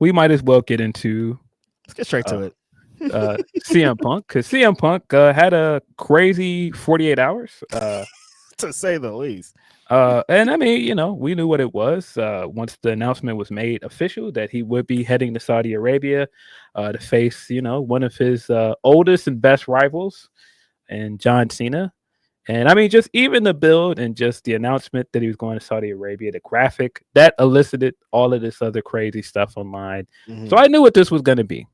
we might as well get into Let's get straight to uh, it. CM Punk, because CM Punk had a crazy 48 hours. To say the least. And I mean, we knew what it was once the announcement was made official that he would be heading to Saudi Arabia to face, one of his oldest and best rivals, and John Cena. And I mean, just even the build and just the announcement that he was going to Saudi Arabia, the graphic that elicited all of this other crazy stuff online. So I knew what this was going to be.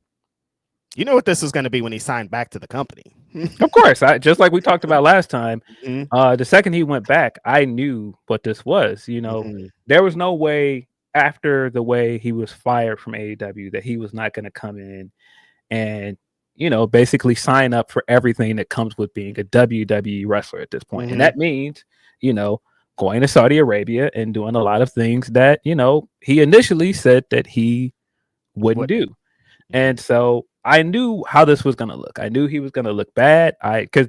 You know what this was going to be when he signed back to the company. Of course, just like we talked about last time, Mhm. the second he went back, I knew what this was. Mhm. There was no way after the way he was fired from AEW that he was not going to come in and basically sign up for everything that comes with being a WWE wrestler at this point. And Mhm. that means, you know, going to Saudi Arabia and doing a lot of things that, he initially said that he wouldn't What? do. Mhm. And so I knew how this was going to look. I knew he was going to look bad. Cuz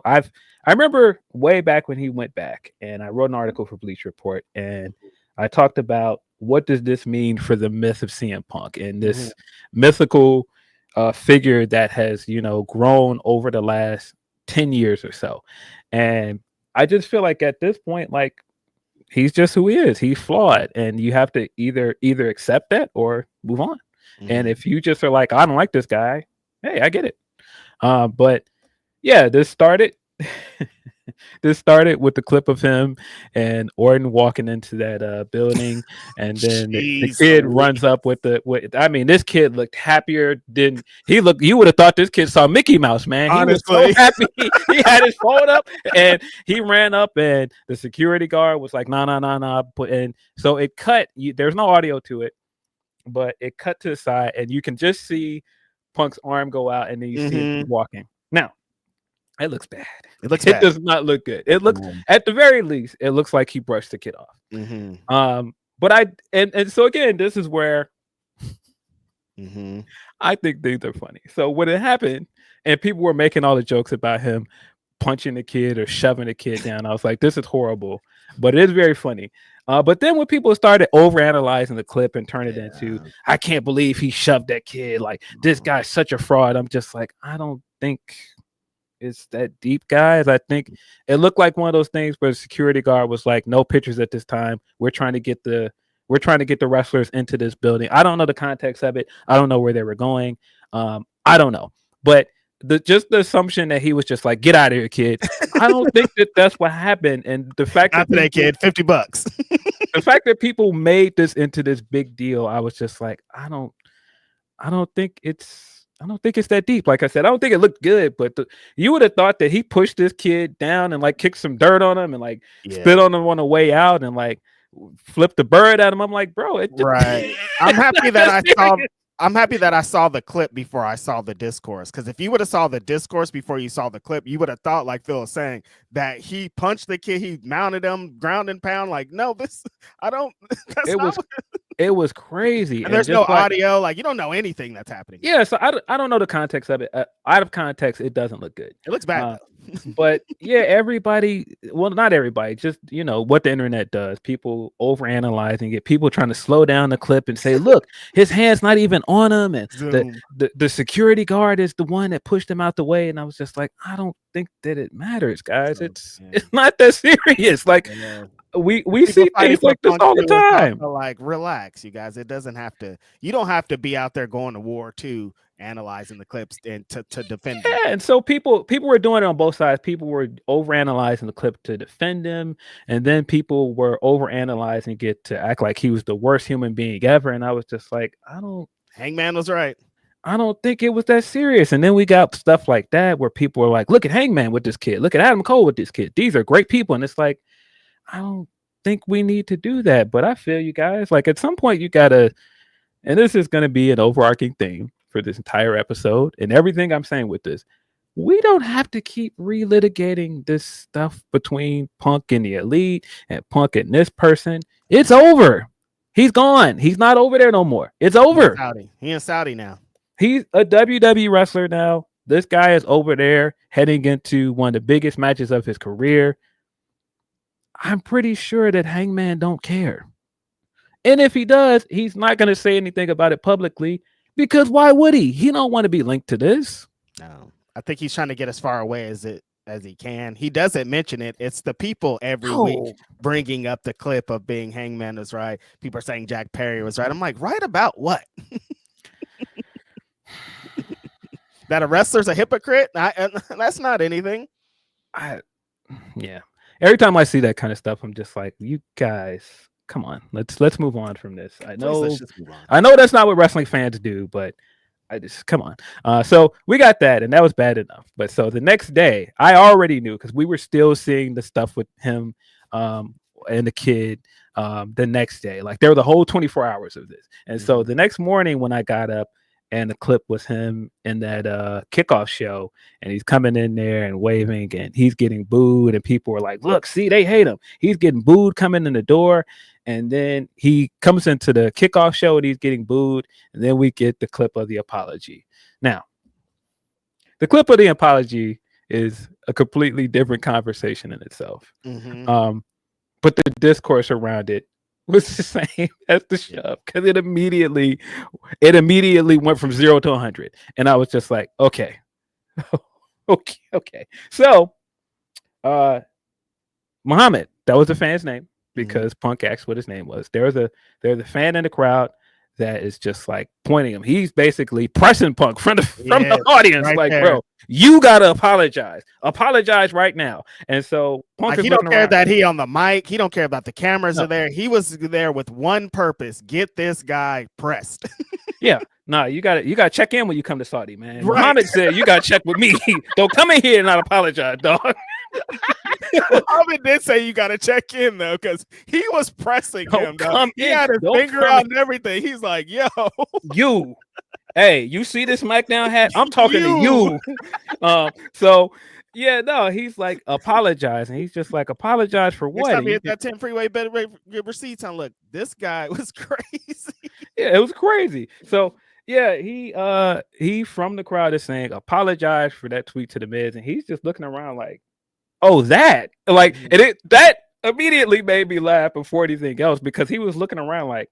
I remember way back when he went back and I wrote an article for Bleach Report and I talked about what does this mean for the myth of CM Punk and Mhm. this mythical figure that has, grown over the last 10 years or so. And I just feel like at this point, like he's just who he is. He's flawed. And you have to either accept that or move on. And Mhm. if you just are like, I don't like this guy, hey, I get it. But yeah, this started this started with the clip of him and Orton walking into that building, and then the Jeez kid runs Louise. up with. I mean, this kid looked happier than he looked. You would have thought this kid saw Mickey Mouse, man. He was so Honestly. happy. He had his phone up and he ran up, and the security guard was like, "Nah, nah, nah, nah." And so it cut. There's no audio to it, but it cut to the side, and you can just see Punk's arm go out, and then you see him keep Mhm. walking. Now it looks bad. It looks It bad. does not look good. It looks, at the very least, it looks like he brushed the kid off. Mhm. But and so again, this is where Mhm. I think things are funny. So when it happened, and people were making all the jokes about him punching the kid or shoving the kid down, I was like, this is horrible, but it is very funny. But then when people started overanalyzing the clip and turn it into, Yeah. I can't believe he shoved that kid. Like this guy's such a fraud. I'm just like, I don't think it's that deep, guys. I think it looked like one of those things where the security guard was like, "No pictures at this time. We're trying to get the wrestlers into this building." I don't know the context of it. I don't know where they were going. I don't know, but the assumption that he was just like, "Get out of here, kid." I don't think that that's what happened, and the fact Not that today, people kid. $50. the fact that people made this into this big deal, I was just like, I don't think it's that deep. Like I said, I don't think it looked good, but you would have thought that he pushed this kid down and like kicked some dirt on him and like spit Yeah. on him on the way out and like flipped the bird at him. I'm like, bro, Right. I'm it's happy not that that I saw serious. I'm happy that I saw the clip before I saw the discourse. Because if you would have saw the discourse before you saw the clip, you would have thought, like Phil was saying, that he punched the kid, he mounted him, ground and pound. Like, no, this I don't. That's It not. was it was crazy And and there's no just like audio. Like, you don't know anything that's happening yet. yeah. So I don't know the context of it. Out of context, it doesn't look good. It looks bad Uh, though. but yeah, everybody, well, not everybody, just what the internet does. People overanalyzing it, people trying to slow down the clip and say, look, his hand's not even on him, and the Zoom. the security guard is the one that pushed him out the way. And I was just like, I don't think that it matters, guys. So, It's yeah. it's not that serious. Like Yeah. we People see fighting things for like this all the country is time. also like relax, you guys. It doesn't have to. You don't have to be out there going to war too, analyzing the clips and to defend them. Yeah, and so people were doing it on both sides. People were overanalyzing the clip to defend him, and then people were overanalyzing it to act like he was the worst human being ever. And I was just like, Hangman was right. I don't think it was that serious. And then we got stuff like that where people were like, look at Hangman with this kid, look at Adam Cole with this kid. These are great people, and it's like, I don't think we need to do that. But I feel you guys like at some point you gotta, and this is gonna be an overarching theme for this entire episode and everything I'm saying with this. We don't have to keep relitigating this stuff between Punk and the Elite and Punk and this person. It's over. He's gone. He's not over there no more. It's He in over. Saudi. He in Saudi now. He's a WWE wrestler now. This guy is over there heading into one of the biggest matches of his career. I'm pretty sure that Hangman don't care. And if he does, he's not going to say anything about it publicly because why would he? He don't want to be linked to this. No, I think he's trying to get as far away as he can. He doesn't mention it. It's the people every week No. bringing up the clip of being Hangman was right. People are saying Jack Perry was right. I'm like, right about what? That a wrestler's a hypocrite? That's not anything. Yeah. Every time I see that kind of stuff, I'm just like, you guys, come on. Let's move on from this. Please, let's just move on. I know that's not what wrestling fans do, but I just come on. So we got that, and that was bad enough. But so the next day, I already knew because we were still seeing the stuff with him and the kid the next day. Like there were the whole 24 hours of this. And so the next morning when I got up and the clip was him in that kickoff show, and he's coming in there and waving, and he's getting booed, and people were like, look, see, they hate him. He's getting booed coming in the door. And then he comes into the kickoff show and he's getting booed. And then we get the clip of the apology. Now, the clip of the apology is a completely different conversation in itself. But the discourse around it was the same as the show because it immediately went from 0 to 100. And I was just like, okay. Okay. So, Muhammad, that was the fan's name. Because Punk asked what his name was. There's a fan in the crowd that is just like pointing him. He's basically pressing Punk from the audience, right like, there. Bro, you gotta apologize. Apologize right now. And so Punk like, he don't care that he on the mic. He don't care about the cameras are there. He was there with one purpose: get this guy pressed. Yeah. No, you gotta check in when you come to Saudi, man. Right. Muhammad said you gotta check with me. Don't come in here and not apologize, dog. Muhammad did say you got to check in though, because he was pressing him. He had his finger out and everything. He's like, "Yo, you, hey, you see this SmackDown hat? I'm talking to you." So yeah, no, he's like apologizing. He's just like, apologize for what? Next time he hit that 10 freeway, better get receipts on. Look, this guy was crazy. Yeah, it was crazy. So yeah, he from the crowd is saying apologize for that tweet to the Miz, and he's just looking around like, oh, that like, and that immediately made me laugh before anything else because he was looking around like,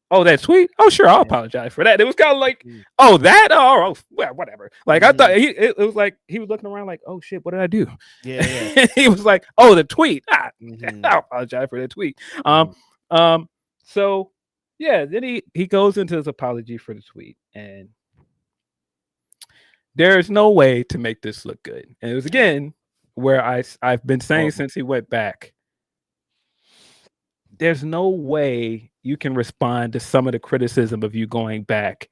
oh, that tweet. Oh, sure, I'll apologize for that. It was kind of like, oh, that. Oh, well, whatever. Like I thought it was like he was looking around like, oh shit, what did I do? Yeah. He was like, oh, the tweet. I'll apologize for the tweet. So yeah, then he goes into his apology for the tweet, and there's no way to make this look good. And it was again where I've been saying since he went back, there's no way you can respond to some of the criticism of you going back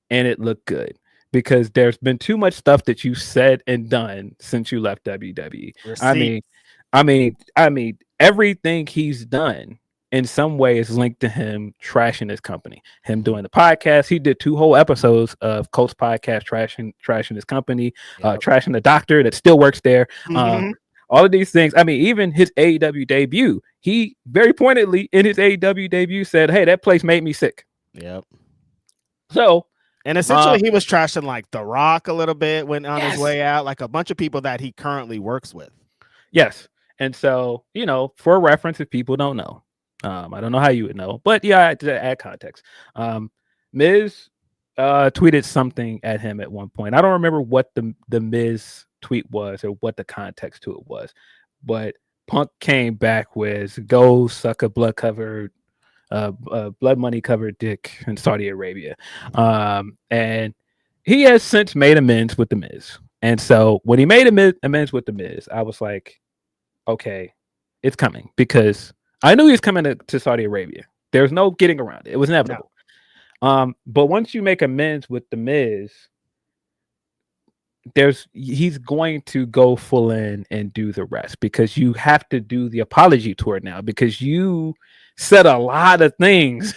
and it looked good, because there's been too much stuff that you said and done since you left WWE. I mean, everything he's done in some way is linked to him trashing his company, him doing the podcast. He did 2 whole episodes of Colt's podcast, trashing his company, trashing the doctor that still works there. All of these things. I mean, even his AEW debut, he very pointedly in his AEW debut said, hey, that place made me sick. Yep. So, and essentially he was trashing like The Rock a little bit when on his way out, like a bunch of people that he currently works with. Yes. And so, for reference, if people don't know, I don't know how you would know, but yeah, to add context, Miz tweeted something at him at one point. I don't remember what the Miz tweet was or what the context to it was, but Punk came back with "Go suck a blood money covered dick in Saudi Arabia," and he has since made amends with the Miz. And so when he made amends with the Miz, I was like, okay, it's coming, because I knew he was coming to Saudi Arabia. There's no getting around it. It was inevitable. No. But once you make amends with the Miz, he's going to go full in and do the rest, because you have to do the apology tour now, because you said a lot of things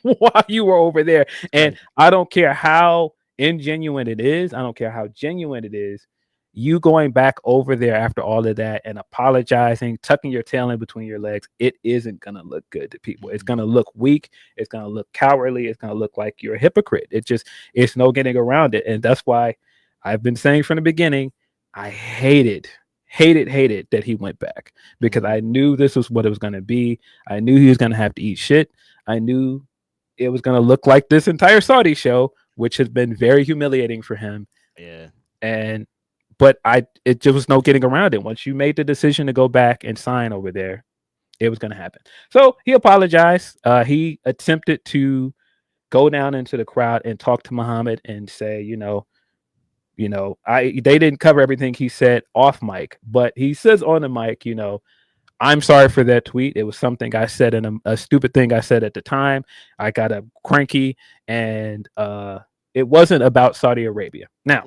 while you were over there. And I don't care how ingenuine it is. I don't care how genuine it is. You going back over there after all of that and apologizing, tucking your tail in between your legs, it isn't going to look good to people. It's going to look weak. It's going to look cowardly. It's going to look like you're a hypocrite. It's no getting around it. And that's why I've been saying from the beginning, I hated that he went back, because I knew this was what it was going to be. I knew he was going to have to eat shit. I knew it was going to look like this entire Saudi show, which has been very humiliating for him. Yeah. And but it just was no getting around it. Once you made the decision to go back and sign over there, it was going to happen. So he apologized. He attempted to go down into the crowd and talk to Muhammad and say, they didn't cover everything he said off mic, but he says on the mic, I'm sorry for that tweet. It was something I said in a stupid thing I said at the time. I got a cranky, and it wasn't about Saudi Arabia. Now,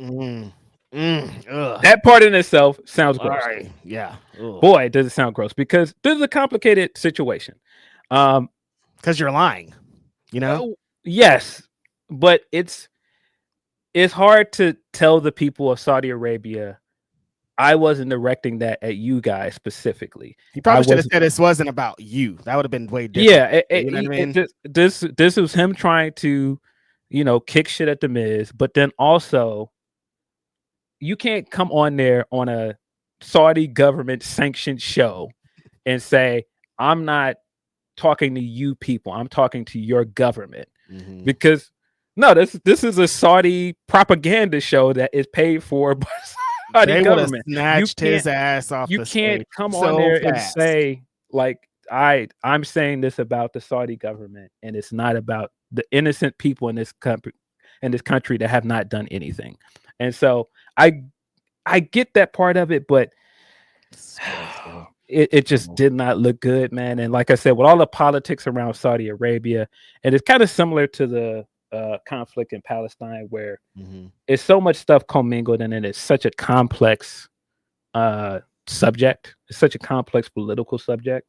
that part in itself sounds gross. Right. Yeah. Ugh. Boy, does it sound gross, because this is a complicated situation. Because you're lying, Yes, but it's hard to tell the people of Saudi Arabia, I wasn't directing that at you guys specifically. He probably should have said this wasn't about you. That would have been way different. Yeah, you know what I mean? This was him trying to, kick shit at the Miz, but then also, you can't come on there on a Saudi government sanctioned show and say, I'm not talking to you people, I'm talking to your government. Mm-hmm. Because no, this is a Saudi propaganda show that is paid for by Saudi government. Snatched his ass off. You can't come on there and say, like, I'm saying this about the Saudi government, and it's not about the innocent people in this country that have not done anything. And so I get that part of it, but it just did not look good, man. And like I said, with all the politics around Saudi Arabia, and it's kind of similar to the conflict in Palestine, where it's so much stuff commingled, and it's such a complex subject. It's such a complex political subject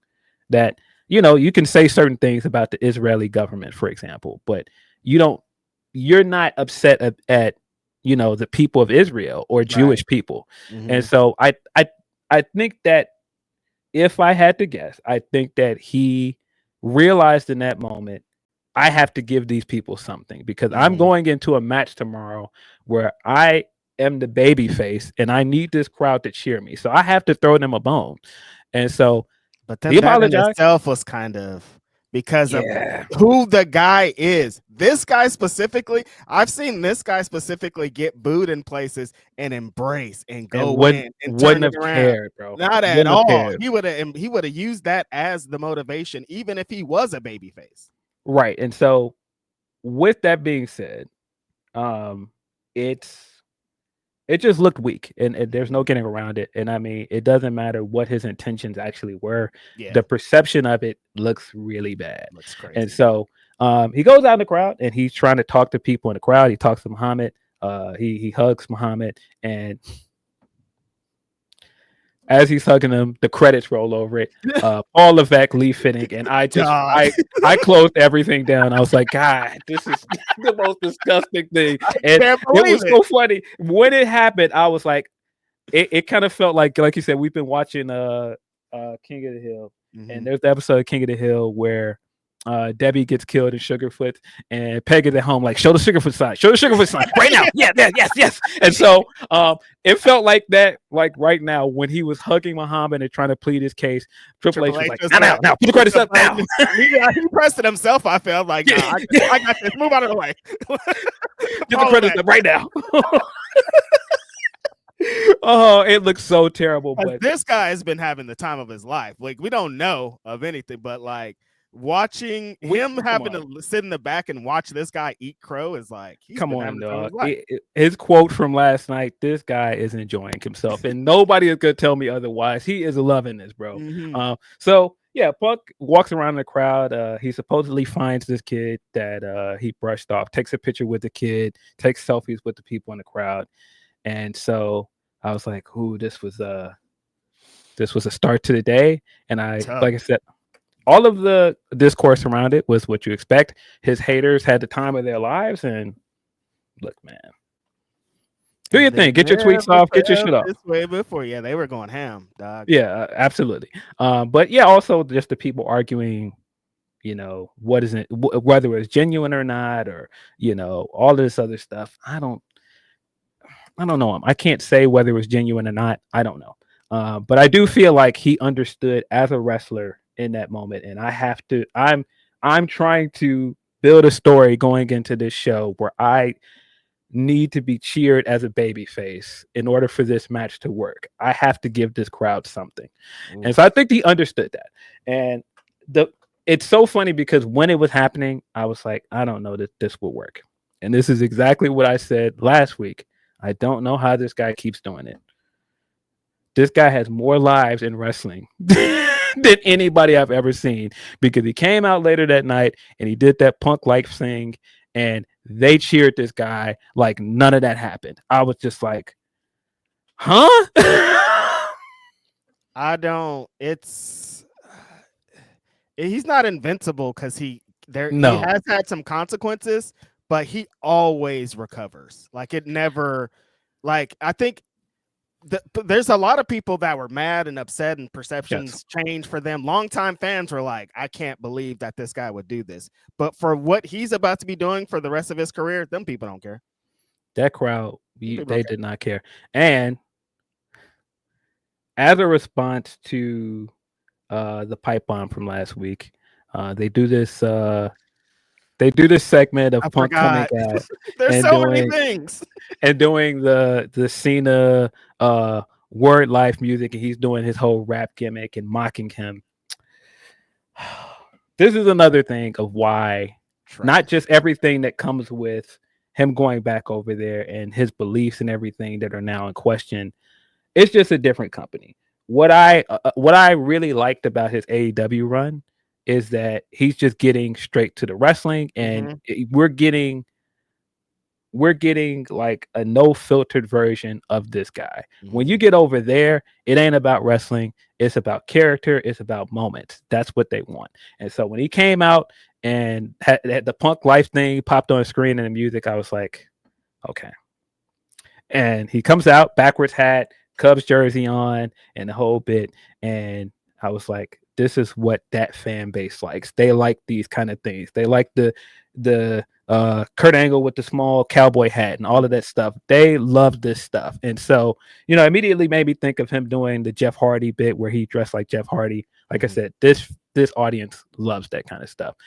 that, you can say certain things about the Israeli government, for example, but you're not upset at the people of Israel or Jewish people. And so I think that, if I had to guess, I think that he realized in that moment, I have to give these people something, because I'm going into a match tomorrow where I am the baby face and I need this crowd to cheer me. So I have to throw them a bone. And so, but then that in itself was kind of because of who the guy is. This guy specifically, I've seen this guy specifically get booed in places and embrace and go in and turn it around. Cared, bro. Not at all. He would have used that as the motivation, even if he was a babyface. Right. And so, with that being said, it just looked weak, and there's no getting around it. And I mean, it doesn't matter what his intentions actually were. Yeah. The perception of it looks really bad. Looks crazy. And so he goes out in the crowd and he's trying to talk to people in the crowd. He talks to Muhammad. He hugs Muhammad, and as he's hugging him, the credits roll over it. Paul Levesque, Lee Finnick, and I closed everything down. I was like, God, this is the most disgusting thing. And it was so funny when it happened. I was like, it kind of felt like you said, we've been watching King of the Hill, and there's the episode of King of the Hill where Debbie gets killed in Sugarfoot, and Peg is at home like, show the Sugarfoot sign right now. yes. And so it felt like that, like right now when he was hugging Muhammad and trying to plead his case. Triple H was like, now, put the credits up now. He pressed it himself. I felt like, I got this. Move out of the way. Get the credits up right now. Oh, it looks so terrible. But this guy has been having the time of his life. Like, we don't know of anything, but like, watching him having to sit in the back and watch this guy eat crow is like, come on, dog. His quote from last night, this guy is enjoying himself, and nobody is gonna tell me otherwise. He is loving this, bro. So yeah, Punk walks around the crowd. He supposedly finds this kid that he brushed off, takes a picture with the kid, takes selfies with the people in the crowd. And so I was like, ooh, this was a start to the day. And like I said, all of the discourse around it was what you expect. His haters had the time of their lives. And look, man, do your thing. Get your tweets off. Get your shit off. Way before, they were going ham, dog. Yeah, absolutely. But yeah, also just the people arguing, what is it, whether it's genuine or not, or all this other stuff. I don't know him. I can't say whether it was genuine or not. I don't know. But I do feel like he understood as a wrestler in that moment, and I'm I'm trying to build a story going into this show where I need to be cheered as a baby face in order for this match to work. I have to give this crowd something. Oof. And so I think he understood that. And it's so funny because when it was happening, I was like, I don't know that this will work. And this is exactly what I said last week. I don't know how this guy keeps doing it. This guy has more lives in wrestling than anybody I've ever seen, because he came out later that night and he did that Punk like thing, and they cheered this guy like none of that happened. I was just like, huh? I don't. He's not invincible because he has had some consequences, but he always recovers. Like it never. Like I think there's a lot of people that were mad and upset, and perceptions changed for them. Longtime fans were like, I can't believe that this guy would do this. But for what he's about to be doing for the rest of his career, them people don't care. That crowd, they did not care. And as a response to the pipe bomb from last week, they do this segment of Punk coming out. There's so many things. And doing the Cena word life music, and he's doing his whole rap gimmick and mocking him. This is another thing of why not just everything that comes with him going back over there and his beliefs and everything that are now in question. It's just a different company. What I really liked about his AEW run is that he's just getting straight to the wrestling, and we're getting like a no filtered version of this guy. When you get over there, it ain't about wrestling. It's about character. It's about moments. That's what they want. And so when he came out and had the Punk life thing popped on the screen and the music, I was like, okay. And he comes out, backwards hat, Cubs jersey on, and the whole bit. And I was like, this is what that fan base likes. They like these kind of things. They like the Kurt Angle with the small cowboy hat and all of that stuff. They love this stuff. And so, immediately made me think of him doing the Jeff Hardy bit where he dressed like Jeff Hardy. Like I said, this audience loves that kind of stuff.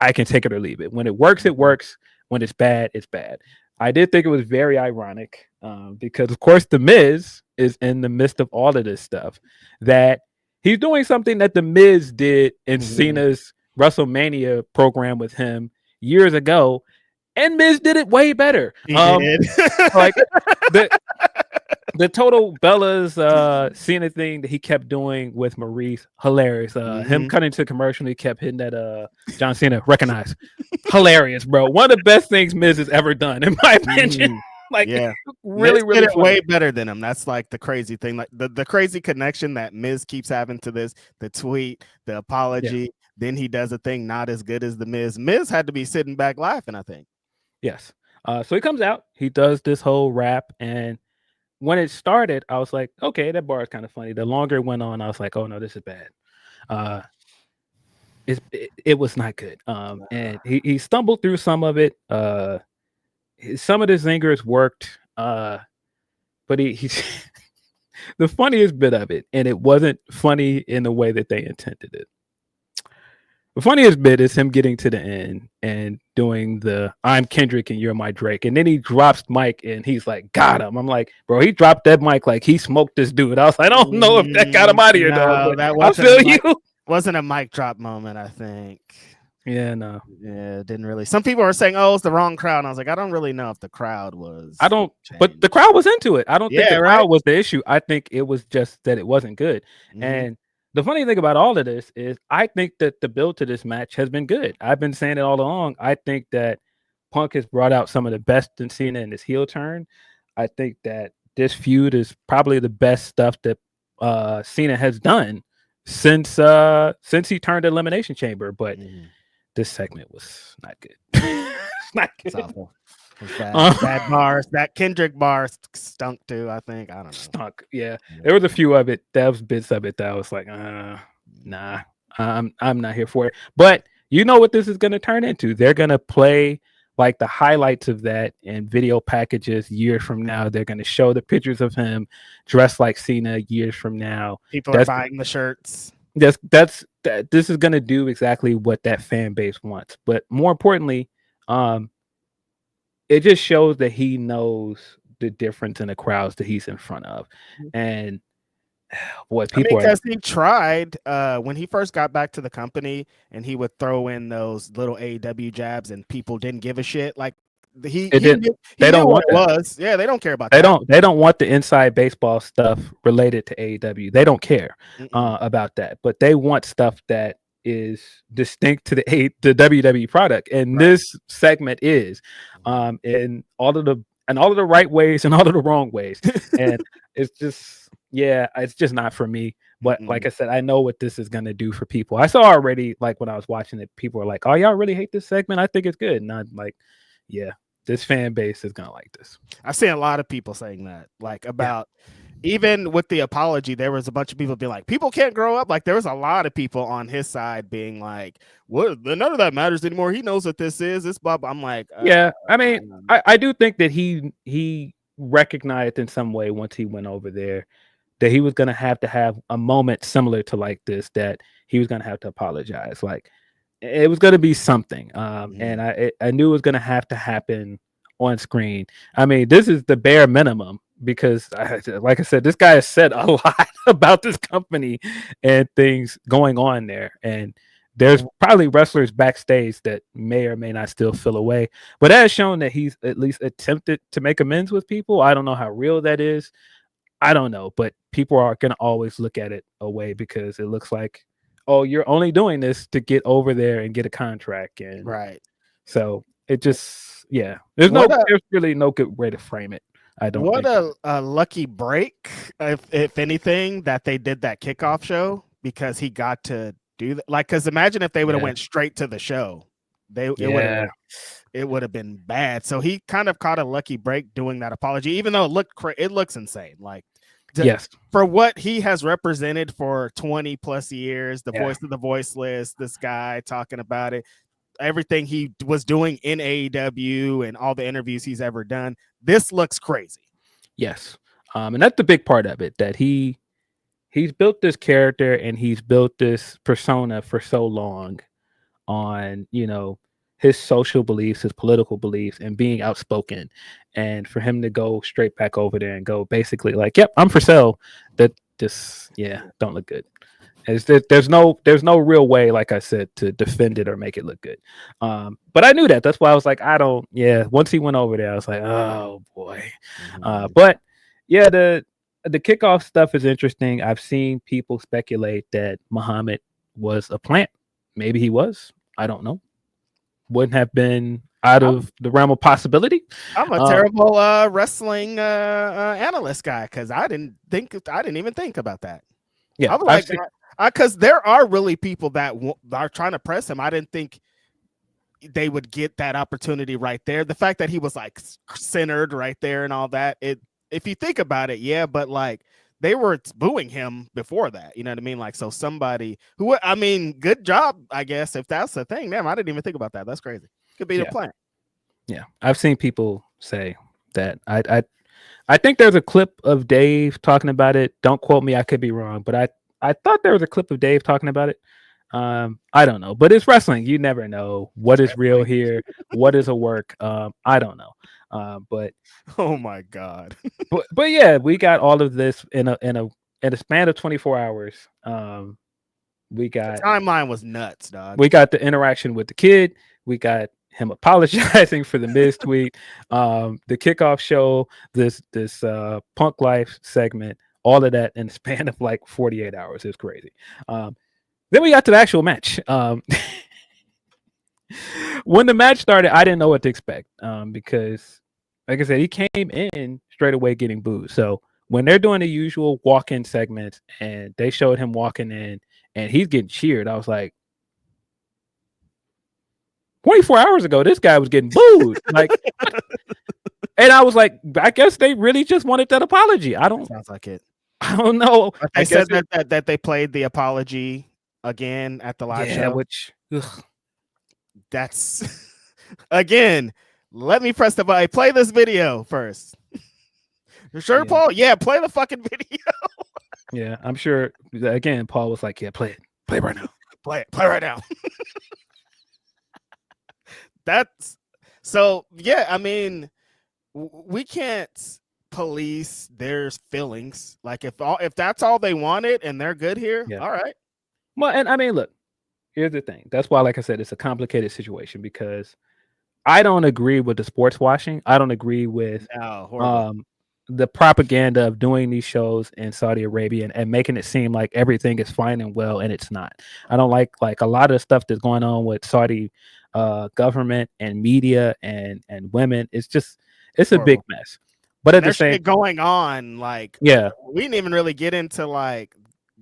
I can take it or leave it. When it works, it works. When it's bad, it's bad. I did think it was very ironic because, of course, The Miz is in the midst of all of this stuff, that he's doing something that The Miz did in Cena's WrestleMania program with him years ago, and Miz did it way better. He did. Like the total Bella's Cena thing that he kept doing with Maurice, hilarious. Him cutting to commercial, he kept hitting that John Cena, recognize. Hilarious, bro. One of the best things Miz has ever done, in my opinion. Really did it way better than him. That's like the crazy thing, like the crazy connection that Miz keeps having to this, the tweet, the apology. Then he does a thing not as good as the Miz. Miz had to be sitting back laughing, I think. Yes. So he comes out, he does this whole rap, and when it started, I was like, okay, that bar is kind of funny. The longer it went on, I was like, oh no, this is bad. It was not good. And he stumbled through some of it. Some of the zingers worked, but he's the funniest bit of it, and it wasn't funny in the way that they intended it. The funniest bit is him getting to the end and doing the I'm Kendrick and you're my Drake. And then he drops Mike and he's like, got him. I'm like, bro, he dropped that mic like he smoked this dude. I was like, I don't know if that got him out of here, though. I feel you. Wasn't a mic drop moment, I think. Yeah, no. Yeah, didn't really. Some people are saying, oh, it's the wrong crowd. And I was like, I don't really know if the crowd was. I don't, but the crowd was into it. I don't think the crowd was the issue. I think it was just that it wasn't good. And the funny thing about all of this is I think that the build to this match has been good. I've been saying it all along. I think that Punk has brought out some of the best in Cena in his heel turn. I think that this feud is probably the best stuff that Cena has done since he turned the Elimination Chamber. But this segment was not good. It's not good. It's awful. Bad bars. That Kendrick bar stunk too, I think. I don't know. Stunk. Yeah. There was a few of it. That was bits of it that I was like, nah, I'm not here for it. But you know what this is going to turn into? They're going to play like the highlights of that in video packages years from now. They're going to show the pictures of him dressed like Cena years from now. People are buying the shirts. This is gonna do exactly what that fan base wants. But more importantly, um, it just shows that he knows the difference in the crowds that he's in front of. And boy, I mean, people are because he tried when he first got back to the company, and he would throw in those little AEW jabs, and people didn't give a shit. Like he it he did knew, he they knew don't what want it that. was. Yeah, they don't care about that. They don't want the inside baseball stuff related to AEW. They don't care Mm-mm. about that, but they want stuff that is distinct to the WWE product, and Right. this segment is, in all of the right ways and all of the wrong ways, and it's just it's just not for me. But like I said, I know what this is gonna do for people. I saw already, like when I was watching it, people were like, "Oh, y'all really hate this segment? I think it's good," and I'm like, "Yeah, this fan base is gonna like this." I've seen a lot of people saying that, like Yeah. about even with the apology, there was a bunch of people being like, people can't grow up. Like there was a lot of people on his side being like, what? None of that matters anymore. He knows what this is. This Bob. I'm like, Yeah, I mean, don't I do think that he recognized in some way once he went over there that he was gonna have to have a moment similar to like this, that he was gonna have to apologize. Like it was gonna be something. And I knew it was gonna have to happen on screen. I mean, this is the bare minimum because like I said, this guy has said a lot about this company and things going on there. And there's probably wrestlers backstage that may or may not still feel away, but that has shown that he's at least attempted to make amends with people. I don't know how real that is. I don't know, but people are going to always look at it away because it looks like, oh, you're only doing this to get over there and get a contract. And right. so it just, there's really no good way to frame it. I don't What think. a lucky break, if anything, that they did that kickoff show, because he got to do that. Like, because imagine if they would have went straight to the show, it would have been bad. So he kind of caught a lucky break doing that apology, even though it looks insane. Like, for what he has represented for 20 plus years, the voice of the voiceless, this guy talking about it, everything he was doing in AEW and all the interviews he's ever done, this looks crazy. Yes. And that's the big part of it, that he's built this character and he's built this persona for so long on, his social beliefs, his political beliefs, and being outspoken. And for him to go straight back over there and go basically like, yep, I'm for sale, that just don't look good. There's no real way, like I said, to defend it or make it look good. But I knew that. That's why I was like, once he went over there, I was like, oh boy. But the kickoff stuff is interesting. I've seen people speculate that Muhammad was a plant. Maybe he was. I don't know. Wouldn't have been out of the realm of possibility. I'm a terrible wrestling analyst guy, because I didn't even think about that. Yeah, I'm like, because there are really people that are trying to press him. I didn't think they would get that opportunity right there. The fact that he was like centered right there and all that, if you think about it, but like they were booing him before that, you know what I mean? Like, so somebody who, I mean, good job, I guess, if that's the thing. Damn, I didn't even think about that. That's crazy. Could be the plan. Yeah, I've seen people say that. I think there's a clip of Dave talking about it. Don't quote me, I could be wrong, but I thought there was a clip of Dave talking about it. I don't know, but it's wrestling. You never know what is real here, what is a work. I don't know. But oh my god. but yeah, we got all of this in a span of 24 hours. We got the timeline was nuts, dog. We got the interaction with the kid. We got him apologizing for the Miz tweet. The kickoff show, this Punk Life segment, all of that in the span of like 48 hours. It's crazy. Then we got to the actual match. When the match started, I didn't know what to expect because, like I said, he came in straight away getting booed. So when they're doing the usual walk-in segments and they showed him walking in and he's getting cheered, I was like, 24 hours ago, this guy was getting booed. Like, and I was like, I guess they really just wanted that apology. Sounds like it. I don't know. But they said that they played the apology again at the live show. Which that's again. Let me press the button. Play this video first. You sure, Paul? Yeah, play the fucking video. Yeah, I'm sure. Again, Paul was like, "Yeah, play it." Play right now. Play right now. That's so. Yeah, I mean, we can't police their feelings. Like if that's all they wanted and they're good here, Yeah. all right. Well, and I mean, look, here's the thing. That's why, like I said, it's a complicated situation because I don't agree with the sports washing. I don't agree with No, horrible. the propaganda of doing these shows in Saudi Arabia and making it seem like everything is fine and well, and it's not. I don't like a lot of the stuff that's going on with Saudi government and media and women. It's a big Horrible. mess. But at the There's same, shit going on. Like, yeah, we didn't even really get into like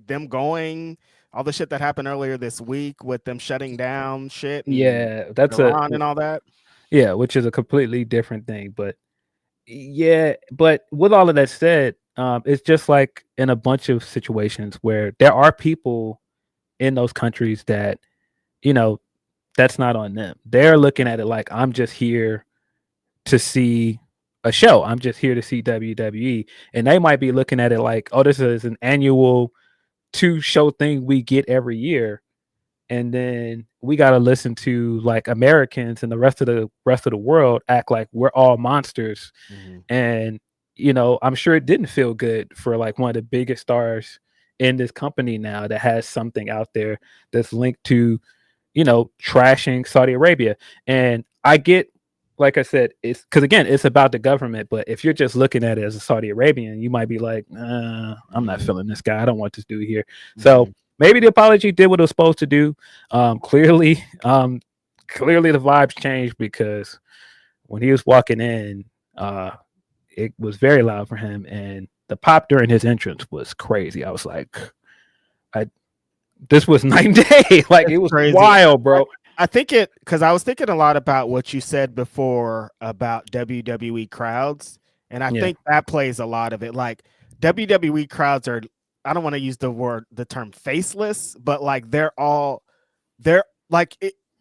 them going all the shit that happened earlier this week with them shutting down shit and yeah, that's Iran and all that. yeah, which is a completely different thing. But yeah, but with all of that said, it's just like in a bunch of situations where there are people in those countries that, you know, that's not on them. They're looking at it like I'm just here to see a show. I'm just here to see WWE. And they might be looking at it like, oh, this is an annual 2 show thing we get every year. And then we gotta listen to like Americans and the rest of the world act like we're all monsters. Mm-hmm. And I'm sure it didn't feel good for like one of the biggest stars in this company now that has something out there that's linked to trashing Saudi Arabia. And I get, like I said, it's because again, it's about the government. But if you're just looking at it as a Saudi Arabian, you might be like, I'm not feeling this guy. I don't want this dude here. So maybe the apology did what it was supposed to do. Clearly the vibes changed because when he was walking in, it was very loud for him, and the pop during his entrance was crazy. I was like, this was night and day. Like, it was crazy. wild, bro. I think because I was thinking a lot about what you said before about WWE crowds, and I think that plays a lot of it. Like, WWE crowds are, I don't want to use the term faceless, but like they're like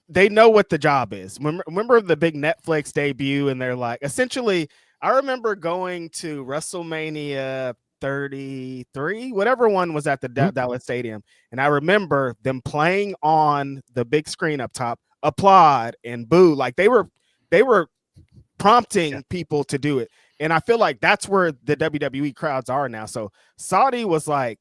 they know what the job is. Remember the big Netflix debut, and they're like, essentially, I remember going to WrestleMania 33, whatever one was at the Dallas Stadium, and I remember them playing on the big screen up top, applaud and boo, like they were prompting people to do it. And I feel like that's where the WWE crowds are now. So Saudi was like,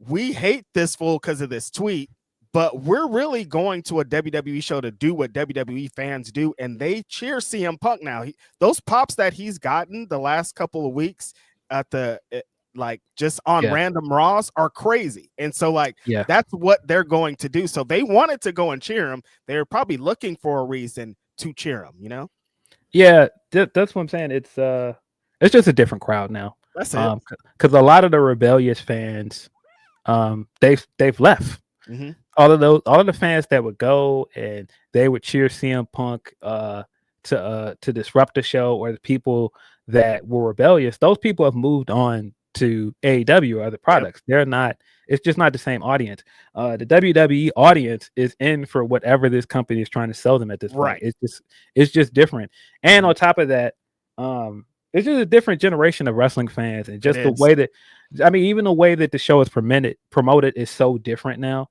we hate this fool because of this tweet, but we're really going to a WWE show to do what WWE fans do, and they cheer CM Punk now. Those pops that he's gotten the last couple of weeks at the like just on random Raws are crazy. And so like that's what they're going to do. So they wanted to go and cheer him. They're probably looking for a reason to cheer him, Yeah, that's what I'm saying. It's just a different crowd now. That's it. Because a lot of the rebellious fans, they've left. Mm-hmm. All of the fans that would go and they would cheer CM Punk to disrupt the show, or the people that were rebellious, those people have moved on to AEW or other products. They're not. It's just not the same audience. The WWE audience is in for whatever this company is trying to sell them at this point. It's just different. And on top of that, it's just a different generation of wrestling fans, and just the way that, I mean, even the way that the show is promoted is so different now.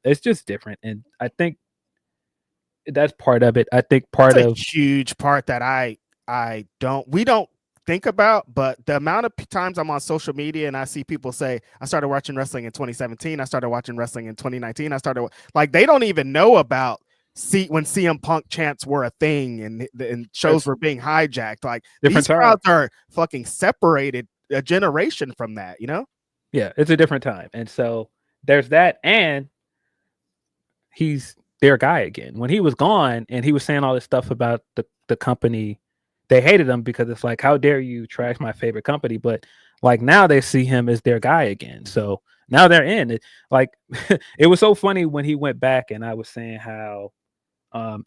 It's just different, and I think that's part of it. I think part of a huge part that we don't think about, but the amount of times I'm on social media and I see people say, I started watching wrestling in 2017, I started watching wrestling in 2019, like they don't even know about when CM Punk chants were a thing and shows were being hijacked. Like, these crowds are fucking separated a generation from that, Yeah, it's a different time. And so there's that, and he's their guy again. When he was gone and he was saying all this stuff about the company, they hated him because it's like, how dare you trash my favorite company? But like now they see him as their guy again. So now they're in it. Like, it was so funny when he went back, and I was saying how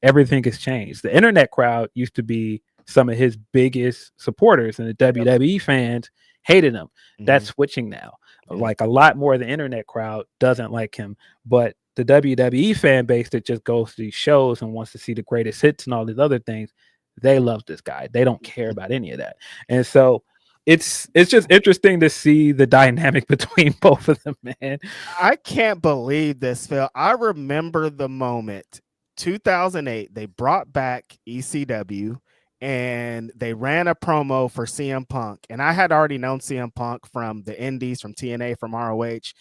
everything has changed. The internet crowd used to be some of his biggest supporters, and the WWE fans hated him. That's switching now. Like, a lot more of the internet crowd doesn't like him, but the WWE fan base that just goes to these shows and wants to see the greatest hits and all these other things, they love this guy. They don't care about any of that. And so it's just interesting to see the dynamic between both of them, man. I can't believe this, Phil. I remember the moment 2008, they brought back ECW and they ran a promo for CM Punk. And I had already known CM Punk from the Indies, from TNA, from ROH.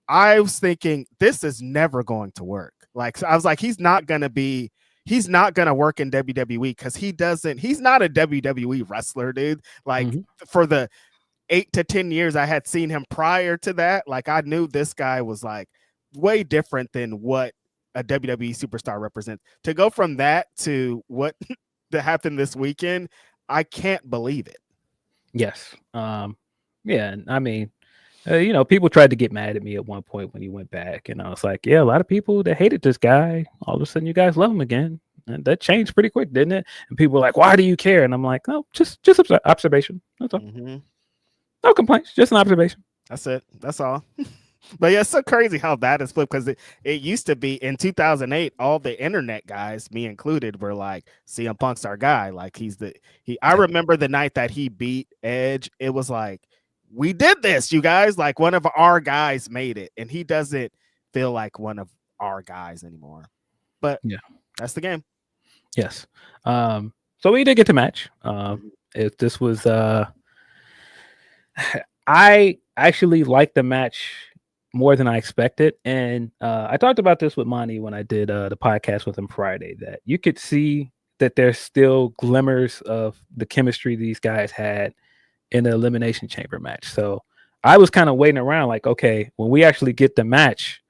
I was thinking, this is never going to work. Like, I was like, he's not going to work in WWE because he's not a WWE wrestler, dude. Like, for the 8 to 10 years I had seen him prior to that, like I knew this guy was like way different than what a WWE superstar represents. To go from that to what that happened this weekend, I can't believe it. Yes. Yeah, I mean, people tried to get mad at me at one point when he went back, and I was like, yeah, a lot of people that hated this guy, all of a sudden you guys love him again. And that changed pretty quick, didn't it? And people were like, why do you care? And I'm like, no, just observation. That's all. No complaints, just an observation. That's it. That's all. But yeah, it's so crazy how that is flipped, because it used to be in 2008, all the internet guys, me included, were like, CM Punk's our guy. Like I remember the night that he beat Edge, it was like, we did this, you guys. Like, one of our guys made it, and he doesn't feel like one of our guys anymore. But yeah, that's the game. Yes. So we did get to match. If this was I actually liked the match more than I expected. And I talked about this with Monty when I did the podcast with him Friday, that you could see that there's still glimmers of the chemistry these guys had in the Elimination Chamber match. So I was kind of waiting around like, okay, when we actually get the match,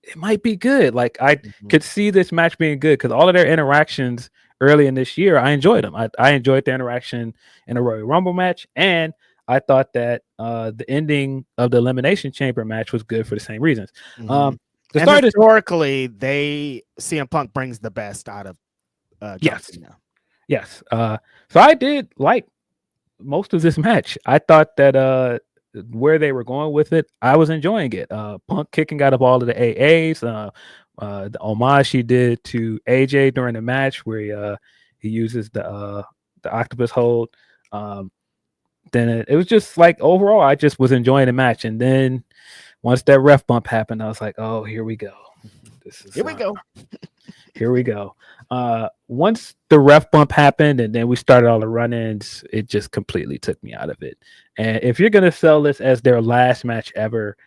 it might be good. Like I could see this match being good because all of their interactions early in this year, I enjoyed them. I enjoyed the interaction in a Royal Rumble match, and I thought that the ending of the Elimination Chamber match was good for the same reasons. Historically, CM Punk brings the best out of John Cena. Yes. So I did like most of this match. I thought that where they were going with it, I was enjoying it. Punk kicking out of all of the AAs, the homage he did to AJ during the match where he uses the octopus hold. Then it was just like overall, I just was enjoying the match. And then once that ref bump happened, I was like, oh, here we go. Here we go. Here we go. Once the ref bump happened and then we started all the run-ins, it just completely took me out of it. And if you're going to sell this as their last match ever,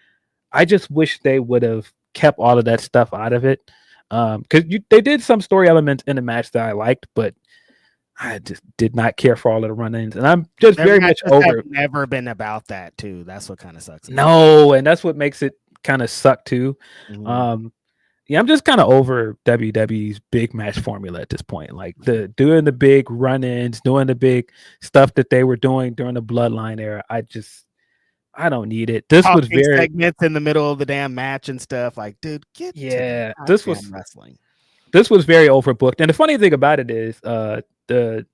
I just wish they would have kept all of that stuff out of it. Because they did some story elements in the match that I liked, but I just did not care for all of the run-ins. And I'm just very much over it. Never been about that too. That's what kind of sucks. No, and that's what makes it kind of suck too. Yeah, I'm just kind of over WWE's big match formula at this point. Like doing the big run-ins, doing the big stuff that they were doing during the Bloodline era. I don't need it. This was very segments in the middle of the damn match and stuff. Like, dude, this was wrestling. This was very overbooked. And the funny thing about it is, the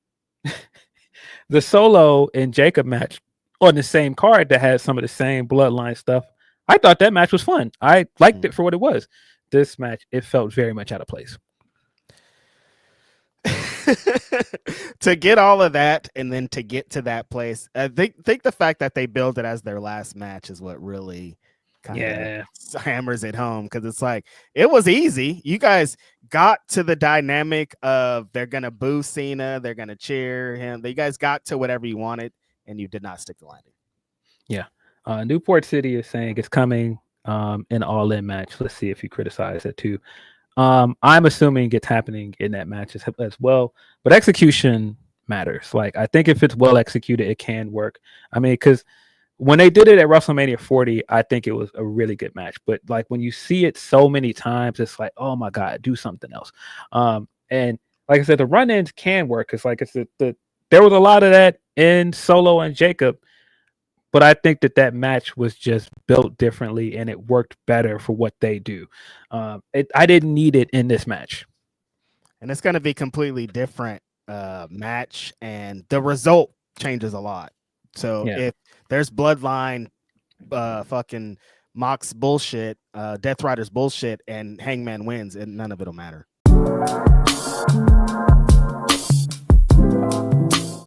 Solo and Jacob match on the same card that had some of the same Bloodline stuff. I thought that match was fun. I liked it for what it was. This match, it felt very much out of place. To get all of that and then to get to that place, I think the fact that they build it as their last match is what really kind of hammers it home, because it's like it was easy. You guys got to the dynamic of they're gonna boo Cena, they're gonna cheer him. You guys got to whatever you wanted, and you did not stick the landing. Yeah. Newport City is saying it's coming an all-in match. Let's see if you criticize it too. I'm assuming it's happening in that match as well, but execution matters. Like, I think if it's well executed, it can work. I mean, because when they did it at WrestleMania 40, I think it was a really good match. But like when you see it so many times, it's like, oh my God, do something else. And like I said, the run-ins can work. It's like there was a lot of that in Solo and Jacob. But I think that match was just built differently and it worked better for what they do. I didn't need it in this match. And it's going to be completely different match, and the result changes a lot. So if there's Bloodline fucking Mox bullshit, Death Riders bullshit, and Hangman wins, and none of it'll matter.